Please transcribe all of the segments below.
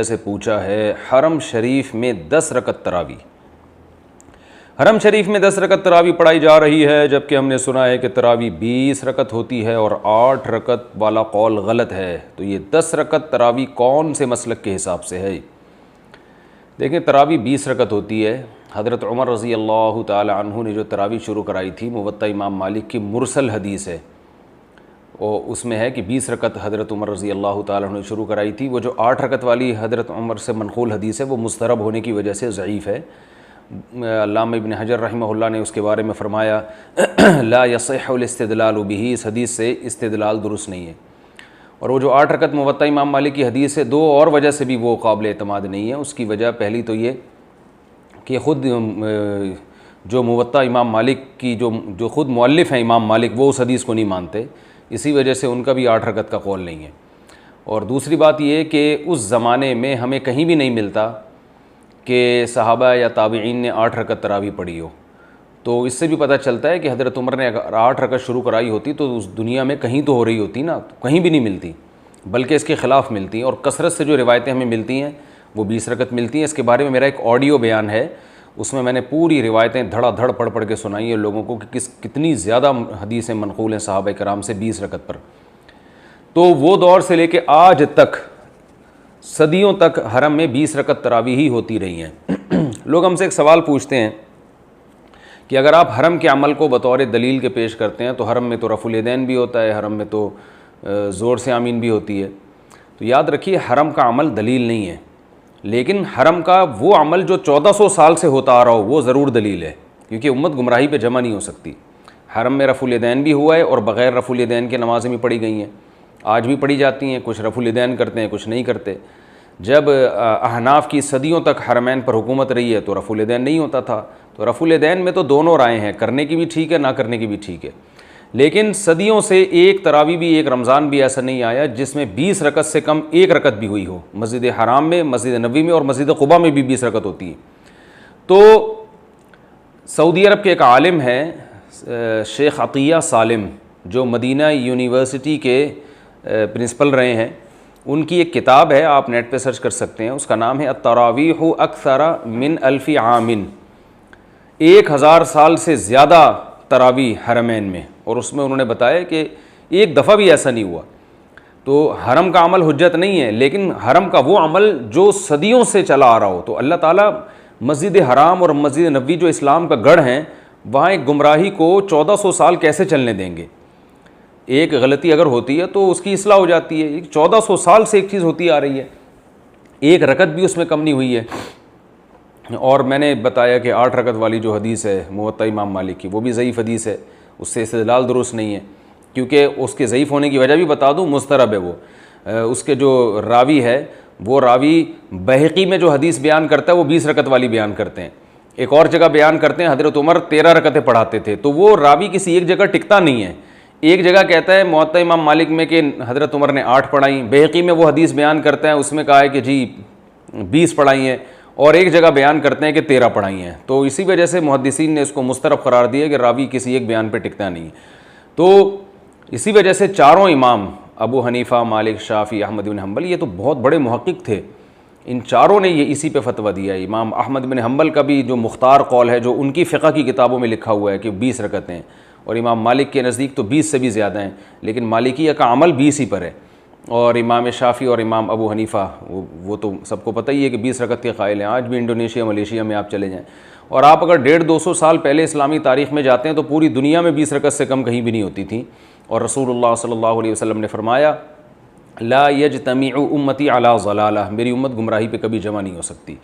से पूछा है, हरम शरीफ में 10 रकत तरावी, हरम शरीफ में 10 रकत तरावी पढ़ाई जा रही है, जबकि हमने सुना है कि तरावी 20 रकत होती है और 8 रकत वाला कौल गलत है। तो ये 10 रकत तरावी कौन से मसलक के हिसाब से है? देखें, तरावी 20 रकत होती है। हज़रत उमर रज़ी अल्लाह ताला अन्हु ने जो तरावी शुरू कराई थी, मुवत्ता इमाम मालिक की मुरसल हदीस है, और उसमें है कि 20 रकत हज़रत उमर रज़ी अल्लाह ताला अन्हु ने शुरू कराई थी। वो जो 8 रकत वाली हज़रत उमर से मनक़ूल हदीस है, वो मुस्तरब होने की वजह से ज़ईफ़ है। अल्लामा इब्न हजर रहमहुल्लाह ने उसके बारे में फ़रमाया, ला यसिहुल इस्तिदलालु बिही, इस हदीस से इस्तिदलाल दुरुस्त नहीं है। और वो जो 8 रकत मुवत्ता इमाम मालिक की हदीस है, 2 और वजह से भी वो काबिल एतमाद नहीं है। उसकी वजह पहली तो ये कि ख़ुद जो मुवत्ता इमाम मालिक की जो ख़ुद मुअल्लिफ़ हैं इमाम मालिक, वो उस हदीस को नहीं मानते, इसी वजह से उनका भी 8 रकत का कौल नहीं है। और दूसरी बात ये कि उस ज़माने में हमें कहीं भी नहीं मिलता कि सहाबा या ताबईन ने 8 रकत तरावी पढ़ी हो। तो इससे भी पता चलता है कि हज़रत उमर ने अगर 8 रकत शुरू कराई होती तो उस दुनिया में कहीं तो हो रही होती ना, तो कहीं भी नहीं मिलती, बल्कि इसके ख़िलाफ़ मिलती हैं। और कसरत से जो रिवायतें हमें मिलती हैं वो 20 रकत मिलती हैं। इसके बारे में मेरा एक ऑडियो बयान है, उसमें मैंने पूरी रिवायतें धड़ाधड़ पढ़ के सुनाई है लोगों को कि कितनी ज़्यादा हदीसें मनक़ूल हैं सहाबा कराम से 20 रकत पर। तो वो दौर से लेके आज तक, सदियों तक हरम में 20 रकत तरावी ही होती रही हैं। लोग हमसे एक सवाल पूछते हैं कि अगर आप हरम के अमल को बतौर दलील के पेश करते हैं तो हरम में तो रफ़ुल यदैन भी होता है, हरम में तो ज़ोर से आमीन भी होती है। तो याद रखिए, हरम का अमल दलील नहीं है, लेकिन हरम का वो अमल जो 1400 साल से होता आ रहा हो वो ज़रूर दलील है, क्योंकि उम्मत गुमराही पे जमा नहीं हो सकती। हरम में रफ़ुल यदैन भी हुआ है और बग़ैर रफ़ुल यदैन के नमाज़ें भी पढ़ी गई हैं, आज भी पढ़ी जाती हैं। कुछ रफ़ुल यदैन करते हैं, कुछ नहीं करते। जब अहनाफ की सदियों तक हरमैन पर हुकूमत रही है तो रफ़ुल यदैन नहीं होता था। तो रफ़ुल यदैन में तो दोनों राय हैं, करने की भी ठीक है, ना करने की भी ठीक है। लेकिन सदियों से एक तरावी भी, एक रमज़ान भी ऐसा नहीं आया जिसमें 20 रकत से कम 1 रकत भी हुई हो। मस्जिद हराम में, मस्जिद नबी में और मस्जिद क़ुबा में भी 20 रकत होती है। तो सऊदी अरब के एक आलिम हैं शेख अतिया सालिम, जो मदीना यूनिवर्सिटी के प्रिंसिपल रहे हैं, उनकी एक किताब है, आप नेट पे सर्च कर सकते हैं, उसका नाम है अत-तरावीह अक्सर मिन अल्फ़ि आमिन, 1000 साल से ज़्यादा तरावी हरमैन में। और उसमें उन्होंने बताया कि एक दफ़ा भी ऐसा नहीं हुआ। तो हरम का अमल हुज्जत नहीं है, लेकिन हरम का वो अमल जो सदियों से चला आ रहा हो। तो अल्लाह ताला मस्जिद हराम और मस्जिद नबी जो इस्लाम का गढ़ हैं, वहाँ एक गुमराही को 1400 साल कैसे चलने देंगे? एक गलती अगर होती है तो उसकी इस्लाह हो जाती है। 1400 साल से एक चीज़ होती आ रही है, एक रकत भी उसमें कम नहीं हुई है। और मैंने बताया कि 8 रकत वाली जो हदीस है मुवत्ता इमाम मालिक की, वो भी ज़ईफ़ हदीस है, उससे इस्तिदलाल दुरुस्त नहीं है। क्योंकि उसके ज़ईफ़ होने की वजह भी बता दूँ, मुस्तरब है वो। उसके जो रावी है, वो रावी बहक़ी में जो हदीस बयान करता है वो 20 रकत वाली बयान करते हैं। एक और जगह बयान करते हैं हज़रत उमर 13 रकतें पढ़ाते थे। तो वो रावी किसी एक जगह टिकता नहीं है। एक जगह कहता है मुवत्ता इमाम मालिक में कि हज़रत उमर ने 8 पढ़ाई, बहक़ी में वो हदीस बयान करते हैं, उसमें कहा है कि जी 20 पढ़ाई हैं, और एक जगह बयान करते हैं कि 13 पढ़ाई हैं। तो इसी वजह से मुहद्दिसीन ने इसको मुस्तरब करार दिया कि रावी किसी एक बयान पे टिकता नहीं। तो इसी वजह से चारों इमाम अबू हनीफ़ा, मालिक, शाफ़ी, अहमद बिन हम्बल, ये तो बहुत बड़े मुहक्किक थे, इन चारों ने ये इसी पे फतवा दिया है। इमाम अहमद बिन हम्बल का भी जो मुख्तार कौल है, जो उनकी फ़िक़्ह की किताबों में लिखा हुआ है कि 20 रकतें हैं, और इमाम मालिक के नज़दीक तो 20 से भी ज़्यादा हैं, लेकिन मालिकिया का अमल 20 ही पर है। और इमाम शाफ़ी और इमाम अबू हनीफ़ा वो तो सबको पता ही है कि 20 रकत के क़ाइल हैं। आज भी इंडोनेशिया, मलेशिया में आप चले जाएँ, और आप अगर 150-200 साल पहले इस्लामी तारीख़ में जाते हैं तो पूरी दुनिया में 20 रकत से कम कहीं भी नहीं होती थी। और रसूलुल्लाह सल्लल्लाहु अलैहि वसल्लम ने फरमाया, ला यजतमिउ उम्मती अला ज़लाला, मेरी उम्मत गुमराही पे कभी जमा नहीं हो सकती।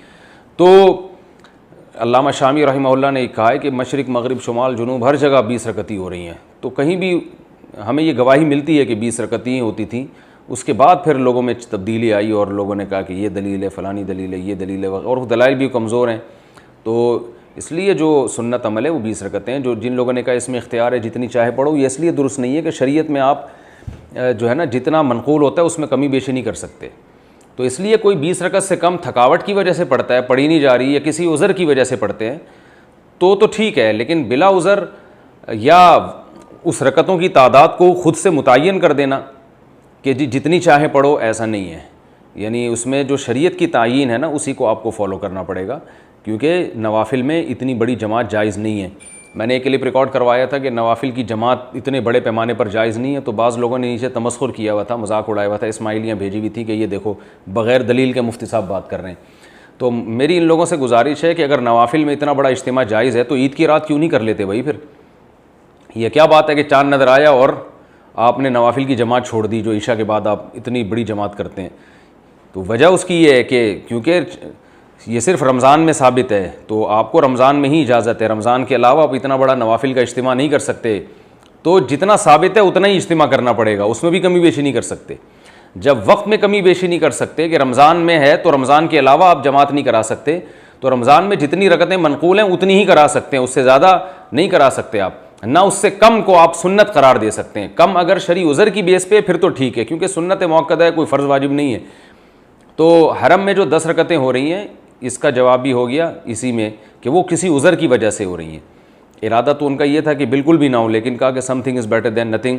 तो अल्लामा शामी रहमहुल्लाह ने कहा है कि मशरिक़, मग़रिब, शुमाल, जुनूब हर जगह 20 रकती हो रही हैं। तो कहीं भी हमें ये गवाही मिलती है कि 20 रकती होती थी। उसके बाद फिर लोगों में तब्दीली आई और लोगों ने कहा कि ये दलील है, फ़लानी दलील है, ये दलील है, और दलाइल भी कमज़ोर हैं। तो इसलिए जो सुन्नत अमल है वो 20 रकतें हैं। जो जिन लोगों ने कहा इसमें इख्तियार है जितनी चाहे पढ़ो, ये इसलिए दुरुस्त नहीं है कि शरीयत में आप जो है ना, जितना मनक़ूल होता है उसमें कमी बेशी नहीं कर सकते। तो इसलिए कोई 20 रकत से कम थकावट की वजह से पढ़ता है, पढ़ी नहीं जा रही, या किसी उज़र की वजह से पढ़ते हैं, तो ठीक है। लेकिन बिला उज़र या उस रकतों की तादाद को ख़ुद से मुतय्यन कर देना कि जी जितनी चाहे पढ़ो, ऐसा नहीं है। यानी उसमें जो शरीयत की तायीन है ना, उसी को आपको फॉलो करना पड़ेगा, क्योंकि नवाफिल में इतनी बड़ी जमात जायज़ नहीं है। मैंने एक क्लिप रिकॉर्ड करवाया था कि नवाफिल की जमात इतने बड़े पैमाने पर जायज़ नहीं है, तो बाज़ लोगों ने नीचे तमस्खुर किया हुआ था, मजाक उड़ाया हुआ था, इस्माइलियाँ भेजी हुई थी कि ये देखो बग़ैर दलील के मुफ्ती साहब बात कर रहे हैं। तो मेरी इन लोगों से गुजारिश है कि अगर नवाफिल में इतना बड़ा इज्तिमा जायज़ है तो ईद की रात क्यों नहीं कर लेते भाई? फिर यह क्या बात है कि चाँद नज़र आया और आपने नवाफिल की जमात छोड़ दी, जो ईशा के बाद आप इतनी बड़ी जमात करते हैं। तो वजह उसकी ये है कि क्योंकि ये सिर्फ रमज़ान में साबित है, तो आपको रमज़ान में ही इजाज़त है, रमज़ान के अलावा आप इतना बड़ा नवाफिल का इज्तिमा नहीं कर सकते। तो जितना साबित है उतना ही इज्तिमा करना पड़ेगा, उसमें भी कमी बेशी नहीं कर सकते। जब वक्त में कमी बेशी नहीं कर सकते कि रमज़ान में है तो रमज़ान के अलावा आप जमात नहीं करा सकते, तो रमज़ान में जितनी रकतें मनकूल हैं उतनी ही करा सकते हैं, उससे ज़्यादा नहीं करा सकते आप, ना उससे कम को आप सुन्नत करार दे सकते हैं। कम अगर शरई उज़र की बेस पे फिर तो ठीक है, क्योंकि सुन्नत मौक़दा है, कोई फ़र्ज़ वाजिब नहीं है। तो हरम में जो 10 रकतें हो रही हैं, इसका जवाब भी हो गया इसी में कि वो किसी उज़र की वजह से हो रही हैं। इरादा तो उनका ये था कि बिल्कुल भी ना हो, लेकिन कहा कि something is better than nothing,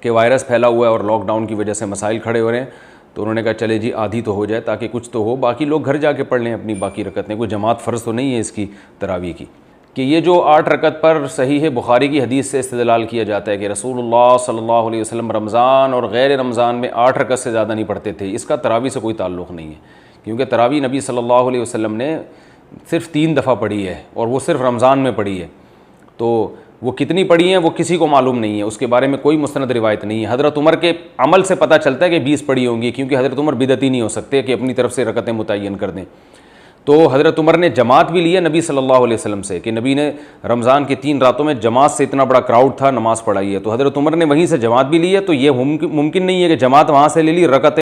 कि वायरस फैला हुआ है और लॉकडाउन की वजह से मसाइल खड़े हो रहे हैं, तो उन्होंने कहा चले जी आधी तो हो जाए ताकि कुछ तो हो, बाकी लोग घर जाके पढ़ लें अपनी बाकी रकतें, कोई जमात फ़र्ज़ तो नहीं है इसकी तरावी की। कि ये जो 8 रकत पर सही है बुखारी की हदीस से इस्तेदलाल किया जाता है कि रसूलुल्लाह सल्लल्लाहु अलैहि वसल्लम रमज़ान और गैर रमज़ान में 8 रकत से ज़्यादा नहीं पढ़ते थे, इसका तरावी से कोई ताल्लुक़ नहीं है, क्योंकि तरावी नबी सल्लल्लाहु अलैहि वसल्लम ने सिर्फ़ 3 दफ़ा पढ़ी है और वो सिर्फ़ रमज़ान में पढ़ी है। तो वो कितनी पढ़ी हैं वो किसी को मालूम नहीं है, उसके बारे में कोई मुस्तनद रिवायत नहीं है। हज़रत उमर के अमल से पता चलता है कि 20 पढ़ी होंगी, क्योंकि हज़रत उमर बिदती नहीं हो सकते कि अपनी तरफ से रकतें मुतय्यन कर दें। तो हज़रत उमर ने जमात भी ली है नबी सल्लल्लाहु अलैहि वसल्लम से, कि नबी ने रमज़ान की 3 रातों में जमात से इतना बड़ा क्राउड था, नमाज़ पढ़ाई है, तो हज़रत उमर ने वहीं से जमात भी ली है। तो ये मुमकिन नहीं है कि जमात वहाँ से ले ली, रकतें